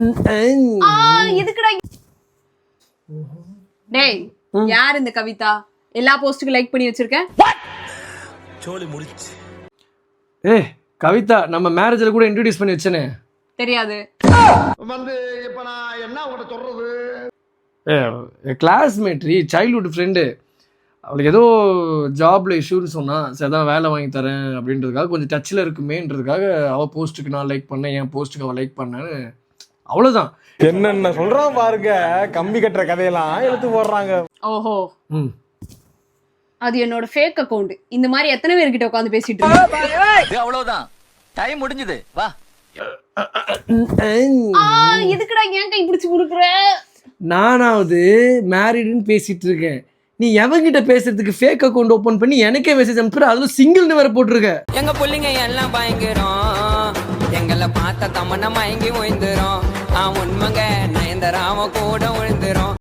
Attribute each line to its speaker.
Speaker 1: எதுக்குடா டேய் யார் இந்த கவிதா? எல்லா போஸ்டுக்கு லைக் பண்ணி வச்சிருக்கேன்.
Speaker 2: கவிதா நம்ம மேரேஜ்ல கூட இன்ட்ரோடியூஸ் பண்ணி வச்சனே.
Speaker 1: தெரியாது.
Speaker 3: வந்து இப்ப நான் என்ன உங்கள்கிட்ட சொல்றது?
Speaker 2: Classmate, childhood friend. அவளுக்கு ஏதோ ஜாப்ல இஷ்யூன்னு சொன்னா, சரிதான் வேலை வாங்கி தரேன் அப்படின்றதுக்காக கொஞ்சம் டச்சில் இருக்குமேன்றதுக்காக அவள் போஸ்ட்டுக்கு நான் லைக் பண்ணேன், என் போஸ்ட்டுக்கு அவள் லைக் பண்ணேன்னு. அவ்வளோதான்.
Speaker 4: என்னென்ன சொல்றான் பாருங்க, கம்பி கட்டுற கதையெல்லாம் எடுத்து போடுறாங்க.
Speaker 1: ஓஹோ, அது என்னோட ஃபேக் அக்கவுண்ட். இந்த மாதிரி எத்தனை பேர்கிட்ட உட்காந்து பேசிட்டு இருக்கேன்.
Speaker 5: அவ்வளவுதான், டைம் முடிஞ்சது, வா.
Speaker 1: எதுக்குடா ஏன் கை பிடிச்சு கொடுக்குற?
Speaker 2: நானாவது மேரிடுன்னு பேசிட்டு இருக்கேன், நீ எவங்கிட்ட பேசுறதுக்கு ஃபேக் அக்கௌண்ட் ஓபன் பண்ணி எனக்கே மெசேஜ் அனுப்புற, அதுல சிங்கிள்னு வேற போட்டிருக்க.
Speaker 6: எங்க புள்ளிங்க எல்லாம் பயங்கரம், எங்களை பார்த்த தமன்னா மயங்கி ஓய்ந்துரும். உண்மைங்க நயன்தராம கூட விழுந்துரும்.